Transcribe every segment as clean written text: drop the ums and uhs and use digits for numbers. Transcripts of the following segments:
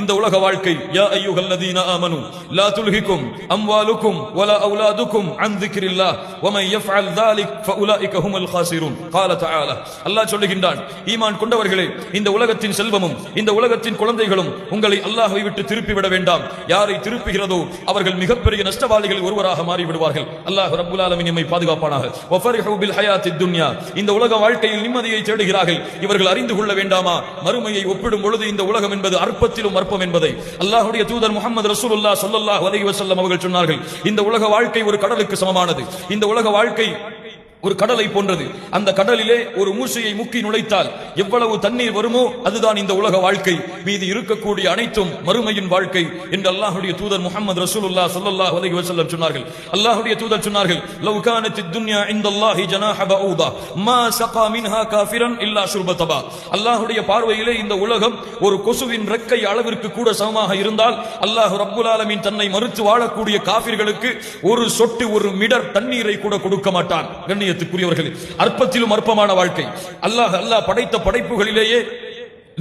இந்த உலக வாழ்க்கை. யா அய்யுஹல்லதீன ஆமனு லா துல்ஹிகும் அம்வாலுக்கும் வலா அவுலாதுக்கும் அன் திக்ரில்லாஹ் வமன் யஃஅல் ذلك فاولئك هم الخاسرون. قال تعالى, அல்லாஹ் சொல்லுகின்றான், ஈமான் கொண்டவர்களே, இந்த உலகத்தின் செல்வமும் இந்த உலகத்தின் குழந்தைகளும் உங்களை அல்லாஹ்வை விட்டு திருப்பி விட வேண்டாம். யாரை திருப்புகிறதோ அவர்கள் மிகப்பெரிய நஷ்டவாளிகளில் ஒருவராக மாறி விடுவார்கள். அல்லாஹ் ரப்புல் ஆலமீன் நம்மை பாதுகாப்பானாக. வஃபரிஹு பில் ஹயாத்தித் துன்யா, இந்த உலக வாழ்க்கையில் நிம்மதியை தேடுகிறார்கள். இவர்கள் அறிந்து கொள்ள வேண்டாமா, மறுமையை ஒப்பிடும் பொழுது இந்த உலகம் என்பது அற்பத்திலும் அற்பம் என்பதை. அல்லாஹ்வுடைய தூதர் முஹம்மது ரசூலுல்லாஹ் ஸல்லல்லாஹு அலைஹி வஸல்லம் அவர்கள் சொன்னார்கள், இந்த உலக வாழ்க்கை ஒரு கடலுக்கு சமமானது. இந்த உலக வாழ்க்கை ஒரு கடலை போன்றது. அந்த கடலிலே ஒரு மூசையை முக்கி நுழைத்தால் எவ்வளவு தண்ணீர் வருமோ அதுதான் இந்த உலக வாழ்க்கை. மீது இருக்கக்கூடிய அனைத்தும் மறுமையின் வாழ்க்கை என்று அல்லாஹ்வுடைய தூதர் முஹம்மது ரசூலுல்லாஹ் ஸல்லல்லாஹு அலைஹி வஸல்லம் சொன்னார்கள். அல்லாஹ்வுடைய தூதர் சொன்னார்கள், லவ் கானத்தித் துன்யா இன்தல்லாஹி ஜனாஹ பஊதா மா ஸகா மின்ஹா காஃபிரன் இல்லா ஷுர்பதபா. அல்லாஹ்வுடைய பார்வையிலே இந்த உலகம் ஒரு கொசுவின் ரெக்கை அளவிற்கு கூட சமமாக இருந்தால் அல்லாஹ் ரப்புல் ஆலமீன் தன்னை மறுத்து வாழக்கூடிய காஃபிர்களுக்கு ஒரு சொட்டு ஒரு மிடர் தண்ணீரை கூட கொடுக்க மாட்டான். கண்ணியத்துக்குரியவர்களே, அற்பத்திலும் அற்பமான வாழ்க்கை. அல்லாஹ் படைத்த படைப்புகளிலேயே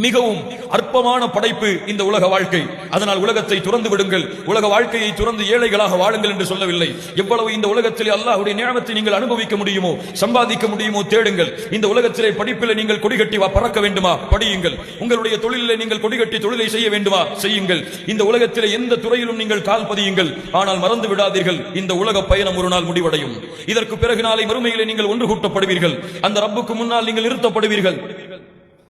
மிகவும் அற்பமான படைப்பு இந்த உலக வாழ்க்கை. அதனால் உலகத்தை துறந்து விடுங்கள், உலக வாழ்க்கையை துறந்து ஏழைகளாக வாழுங்கள் என்று சொல்லவில்லை. எவ்வளவு இந்த உலகத்திலே அல்லாஹ்வுடைய நியமத்தை நீங்கள் அனுபவிக்க முடியுமோ, சம்பாதிக்க முடியுமோ தேடுங்கள். இந்த உலகத்திலே படிப்பிலே நீங்கள் கொடிகட்டி பறக்க வேண்டுமா, படியுங்கள். உங்களுடைய தொழிலிலே நீங்கள் கொடிகட்டி தொழிலை செய்ய வேண்டுமா, செய்யுங்கள். இந்த உலகத்திலே எந்த துறையிலும் நீங்கள் கால் பதியுங்கள். ஆனால் மறந்து விடாதீர்கள், இந்த உலக பயணம் ஒரு நாள் முடிவடையும். இதற்கு பிறகு நாளை மறுமையிலே நீங்கள் ஒன்று கூட்டப்படுவீர்கள். அந்த ரப்புக்கு முன்னால் நீங்கள் நிறுத்தப்படுவீர்கள்.